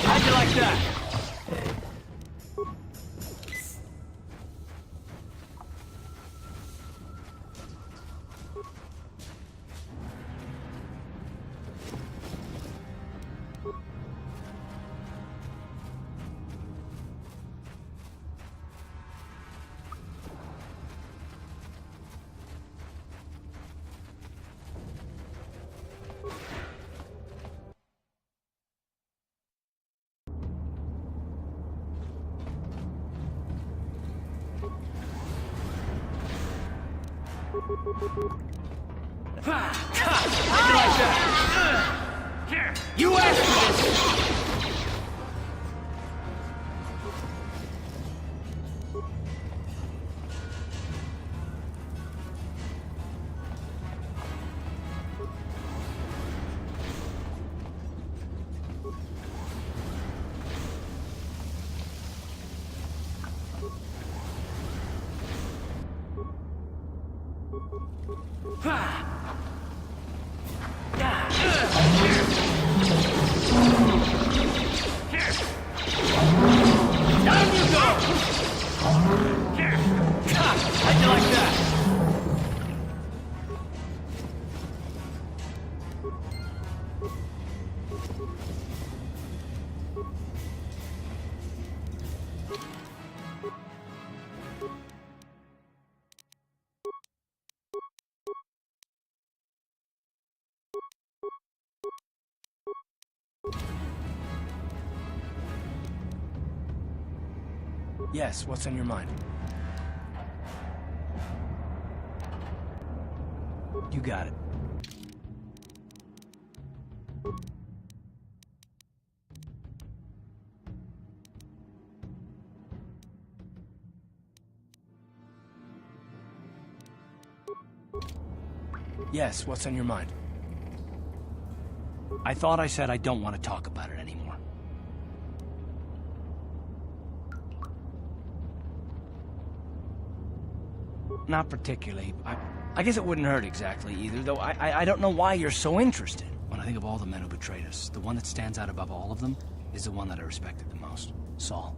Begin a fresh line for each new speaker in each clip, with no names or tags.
How'd you like that? How'd you like that? You asked for this! How'd you like that? Yes, what's on your mind? You got it. Yes, what's on your mind? I thought I said I don't want to talk about it anymore. Not particularly. I guess it wouldn't hurt exactly either, though I don't know why you're so interested. When I think of all the men who betrayed us, the one that stands out above all of them is the one that I respected the most. Saul.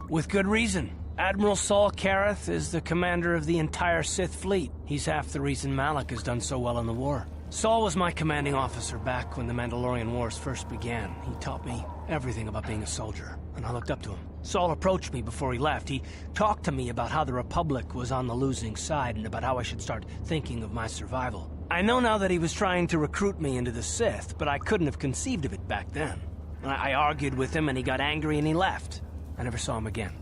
With good reason. Admiral Saul Karath is the commander of the entire Sith fleet. He's half the reason Malak has done so well in the war. Saul was my commanding officer back when the Mandalorian Wars first began. He taught me everything about being a soldier, and I looked up to him. Saul approached me before he left. He talked to me about how the Republic was on the losing side and about how I should start thinking of my survival. I know now that he was trying to recruit me into the Sith, but I couldn't have conceived of it back then. I argued with him and he got angry and he left. I never saw him again.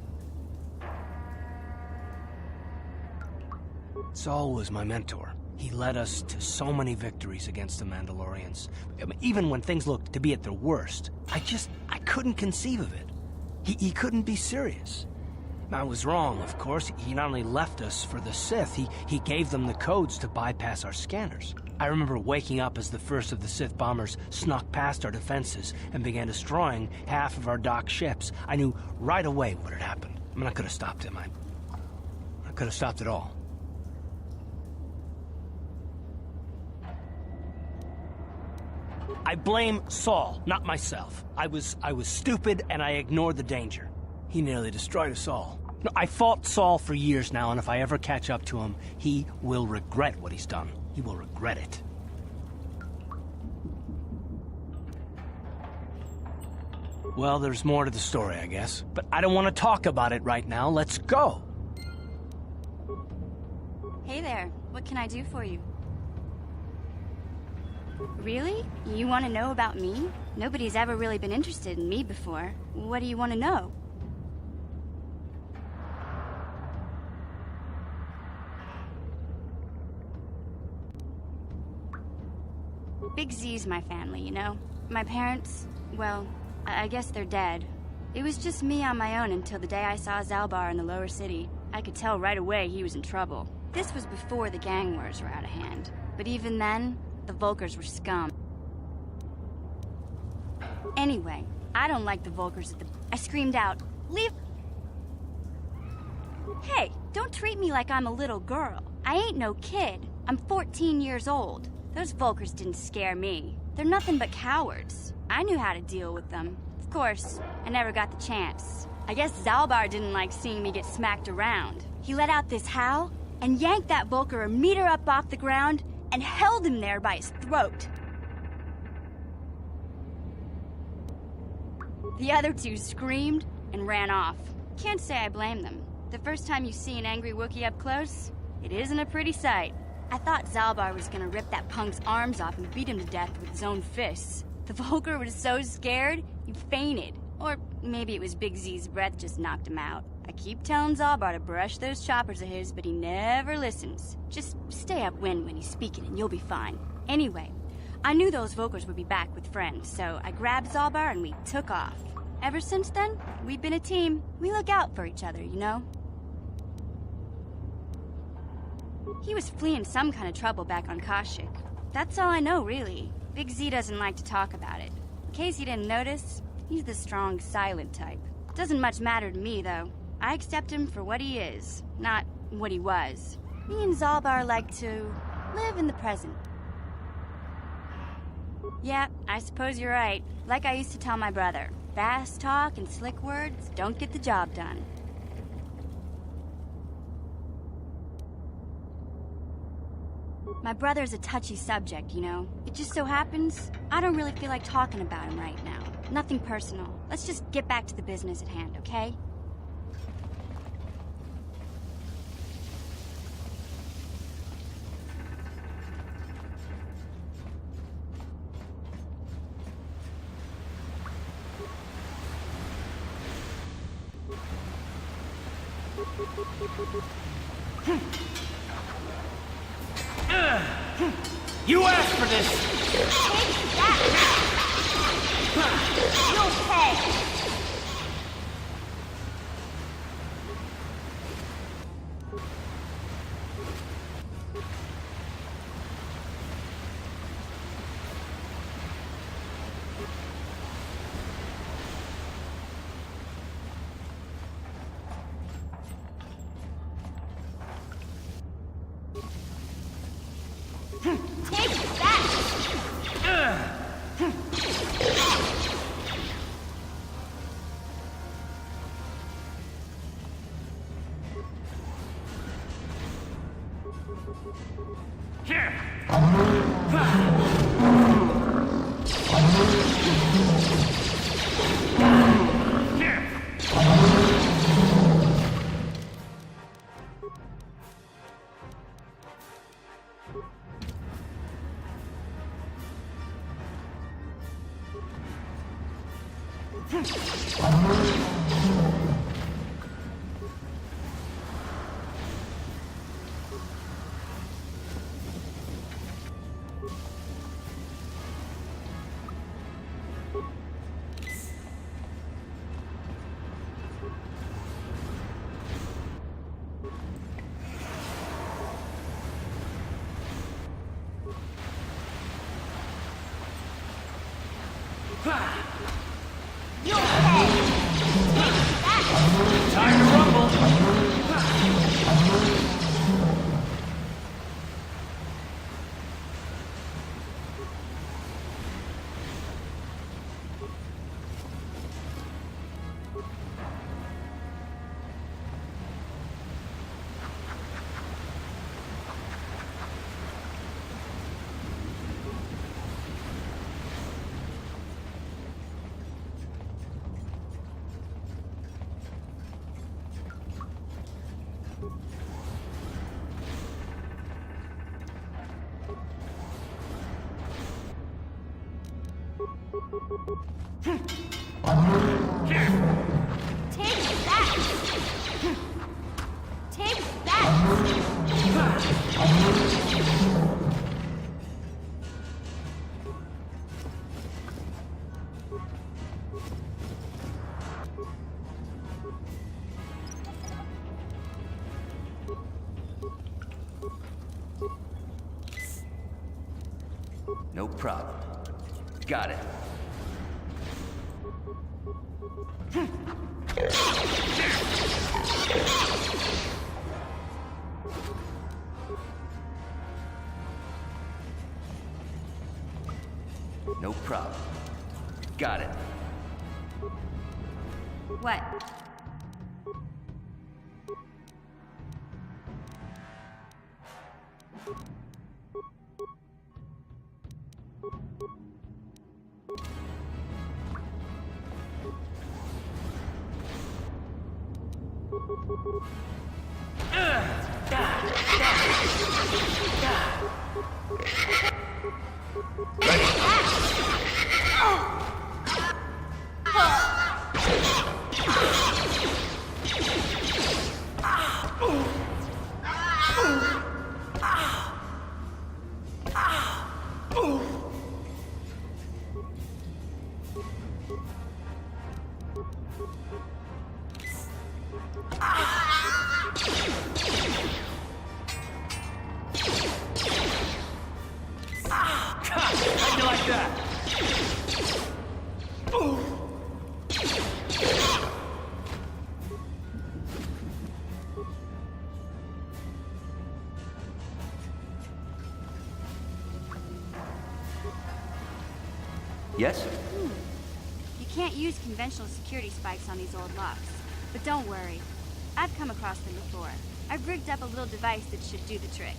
Saul was my mentor. He led us to so many victories against the Mandalorians. I mean, even when things looked to be at their worst, I couldn't conceive of it. He couldn't be serious. I was wrong, of course. He not only left us for the Sith, he gave them the codes to bypass our scanners. I remember waking up as the first of the Sith bombers snuck past our defenses and began destroying half of our docked ships. I knew right away what had happened. I mean, I could have stopped him. I could have stopped it all. I blame Saul, not myself. I was stupid and I ignored the danger. He nearly destroyed us all. No, I fought Saul for years now, and if I ever catch up to him, he will regret what he's done. He will regret it. Well, there's more to the story, I guess. But I don't want to talk about it right now. Let's go.
Hey there. What can I do for you? Really? You want to know about me? Nobody's ever really been interested in me before. What do you want to know? Big Z's my family, you know? My parents, well, I guess they're dead. It was just me on my own until the day I saw Zalbar in the lower city. I could tell right away he was in trouble. This was before the gang wars were out of hand. But even then, the Volkers were scum. Anyway, I don't like the Volkers at the... I screamed out, "Leave..." Hey, don't treat me like I'm a little girl. I ain't no kid. I'm 14 years old. Those Volkers didn't scare me. They're nothing but cowards. I knew how to deal with them. Of course, I never got the chance. I guess Zalbar didn't like seeing me get smacked around. He let out this howl and yanked that Volker a meter up off the ground and held him there by his throat. The other two screamed and ran off. Can't say I blame them. The first time you see an angry Wookiee up close, it isn't a pretty sight. I thought Zalbar was gonna rip that punk's arms off and beat him to death with his own fists. The Volker was so scared, he fainted. Or maybe it was Big Z's breath just knocked him out. I keep telling Zalbar to brush those choppers of his, but he never listens. Just stay upwind when he's speaking and you'll be fine. Anyway, I knew those Volkers would be back with friends, so I grabbed Zalbar and we took off. Ever since then, we've been a team. We look out for each other, you know? He was fleeing some kind of trouble back on Kashyyyk. That's all I know, really. Big Z doesn't like to talk about it. In case you didn't notice, he's the strong, silent type. Doesn't much matter to me, though. I accept him for what he is, not what he was. Me and Zalbar like to live in the present. Yeah, I suppose you're right. Like I used to tell my brother, fast talk and slick words don't get the job done. My brother's a touchy subject, you know? It just so happens, I don't really feel like talking about him right now. Nothing personal. Let's just get back to the business at hand, okay?
You asked for this!
Take that! You'll pay! Take that! You'll pay! Take that!
Time to rumble!
Take that! Take that!
problem. Got it. No problem. Got it.
What?
How'd you like that?
Yes?
You can't use conventional security spikes on these old locks. But don't worry. I've come across them before. I've rigged up a little device that should do the trick.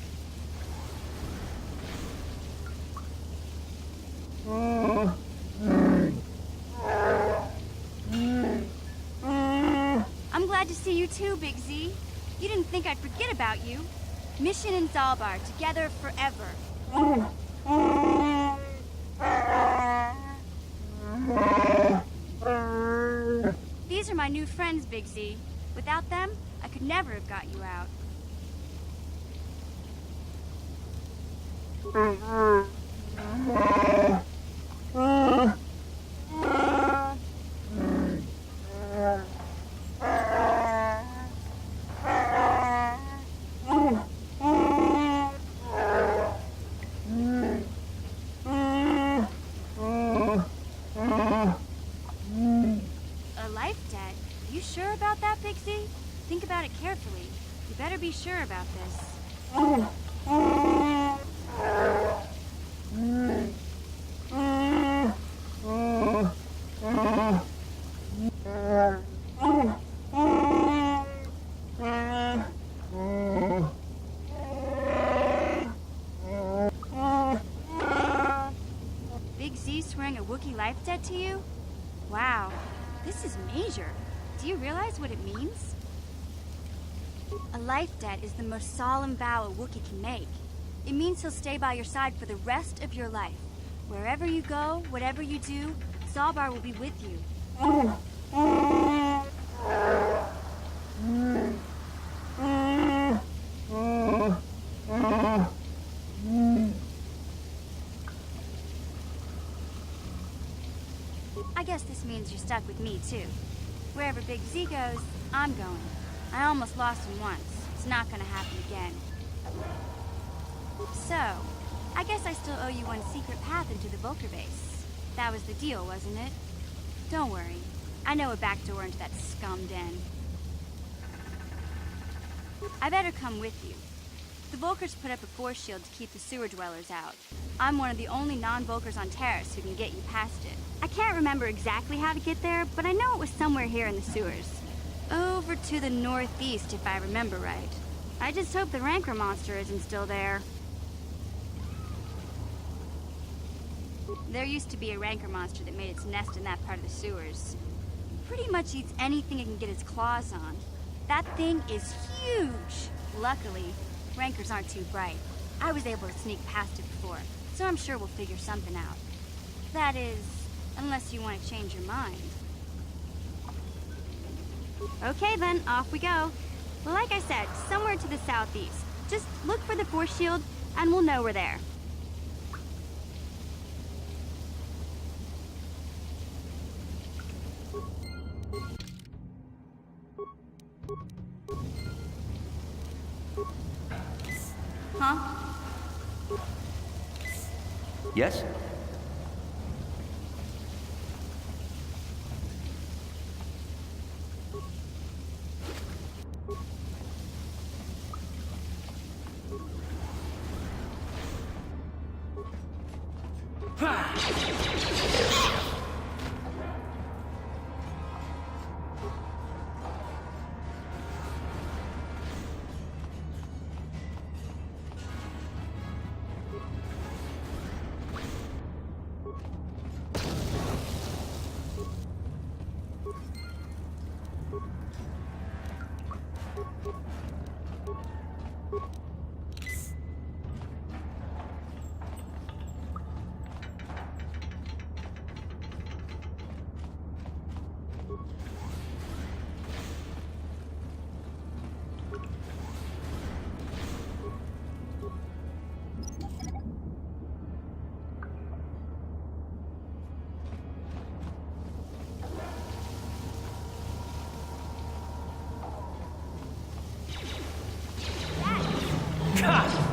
I'm glad to see you too, Big Z. You didn't think I'd forget about you. Mission and Zalbar, together forever. These are my new friends, Big Z. Without them, I could never have got you out. A life debt? You sure about that, Big Z? Think about it carefully. You better be sure about this. Big Z swearing a Wookiee life debt to you? Wow, this is major. Do you realize what it means? A life debt is the most solemn vow a Wookiee can make. It means he'll stay by your side for the rest of your life. Wherever you go, whatever you do, Zalbar will be with you. I guess this means you're stuck with me, too. Wherever Big Z goes, I'm going. I almost lost him once. It's not gonna happen again. So, I guess I still owe you one secret path into the Vulker base. That was the deal, wasn't it? Don't worry. I know a back door into that scum den. I better come with you. The Vulkers put up a force shield to keep the sewer dwellers out. I'm one of the only non-Vulkers on Terrace who can get you past it. I can't remember exactly how to get there, but I know it was somewhere here in the sewers. Over to the northeast, if I remember right. I just hope the Rancor monster isn't still there. There used to be a Rancor monster that made its nest in that part of the sewers. Pretty much eats anything it can get its claws on. That thing is huge! Luckily, Rancors aren't too bright. I was able to sneak past it before, so I'm sure we'll figure something out. That is, unless you want to change your mind. Okay then, off we go. Well, like I said, somewhere to the southeast. Just look for the force shield, and we'll know we're there. Huh?
Yes?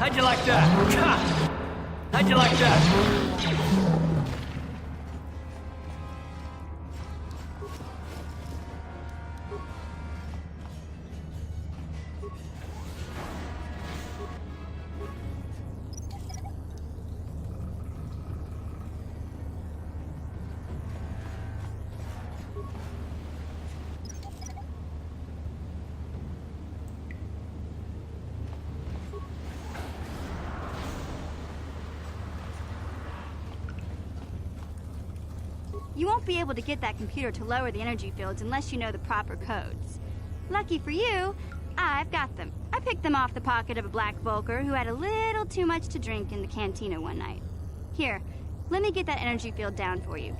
How'd you like that? How'd you like that?
You won't be able to get that computer to lower the energy fields unless you know the proper codes. Lucky for you, I've got them. I picked them off the pocket of a black Volker who had a little too much to drink in the cantina one night. Here, let me get that energy field down for you.